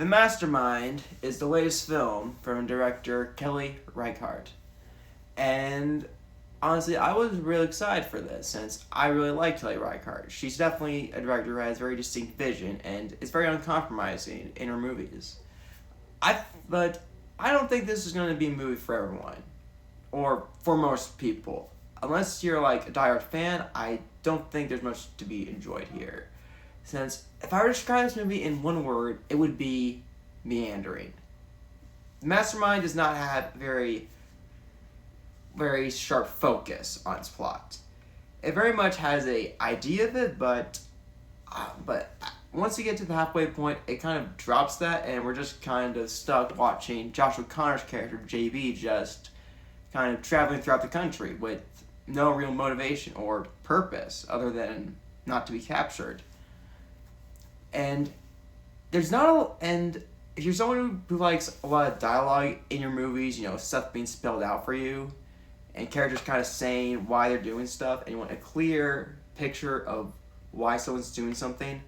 The Mastermind is the latest film from director Kelly Reichardt. And honestly, I was really excited for this since I really like Kelly Reichardt. She's definitely a director who has very distinct vision and is very uncompromising in her movies. But I don't think this is going to be a movie for everyone, or for most people. Unless you're like a diehard fan, I don't think there's much to be enjoyed here. Since if I were to describe this movie in one word, it would be meandering. Mastermind does not have very sharp focus on its plot. It very much has a idea of it, but once you get to the halfway point, it kind of drops that, and we're just kind of stuck watching Joshua Connor's character JB just kind of traveling throughout the country with no real motivation or purpose other than not to be captured. And if you're someone who likes a lot of dialogue in your movies, stuff being spelled out for you, and characters kind of saying why they're doing stuff, and you want a clear picture of why someone's doing something,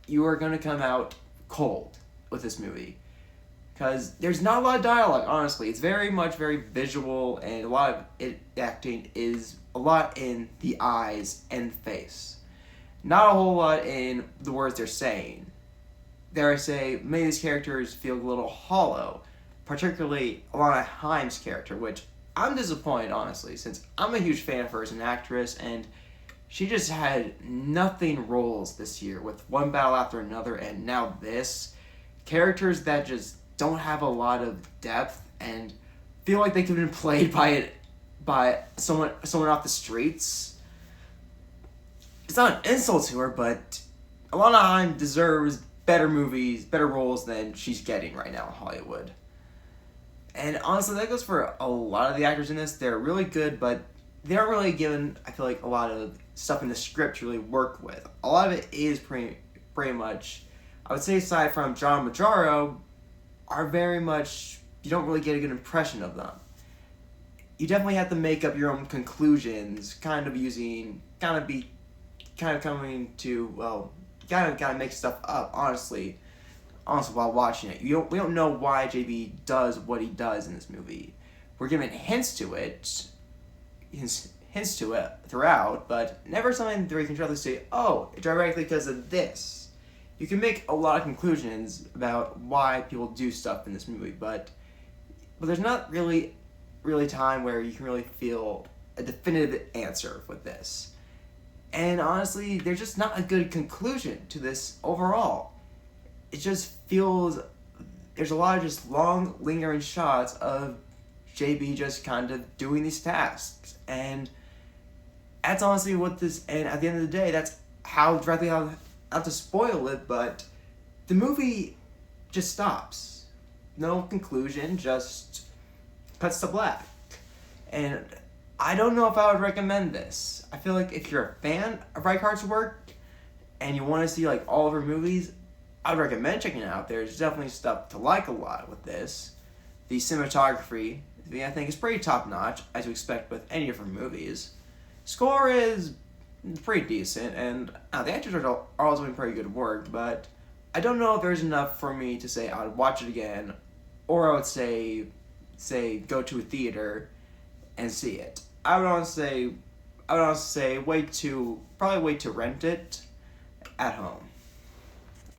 you are going to come out cold with this movie. Because there's not a lot of dialogue, honestly. It's very visual, and a lot of acting is a lot in the eyes and face. Not a whole lot in the words they're saying. Dare I say, many of these characters feel a little hollow, particularly Alana Haim's character, which I'm disappointed, honestly, since I'm a huge fan of her as an actress, and she just had nothing roles this year, with one battle after another, and now this. Characters that just don't have a lot of depth, and feel like they could have been played by someone off the streets. It's not an insult to her, but Alana Haim deserves better movies, better roles than she's getting right now in Hollywood. And honestly, that goes for a lot of the actors in this. They're really good, but they aren't really given, I feel like, a lot of stuff in the script to really work with. A lot of it is pretty much, I would say, aside from John Majaro, are very much, you don't really get a good impression of them. You definitely have to make up your own conclusions, gotta make stuff up, honestly, while watching it. We don't know why JB does what he does in this movie. We're given hints to it throughout, but never something that we can directly say, oh, directly because of this. You can make a lot of conclusions about why people do stuff in this movie, but there's not really time where you can really feel a definitive answer with this. And honestly, there's just not a good conclusion to this overall. It just feels, there's a lot of just long, lingering shots of JB just kind of doing these tasks. And that's honestly what this, and at the end of the day, that's not to spoil it, but the movie just stops. No conclusion, just cuts to black. And I don't know if I would recommend this. I feel like if you're a fan of Reichardt's work and you want to see all of her movies, I would recommend checking it out. There's definitely stuff to like a lot with this. The cinematography, I think, is pretty top notch, as you expect with any of her movies. Score is pretty decent, and the actors are always doing pretty good work, but I don't know if there's enough for me to say I would watch it again, or I would say go to a theater and see it. I would honestly say wait to rent it at home.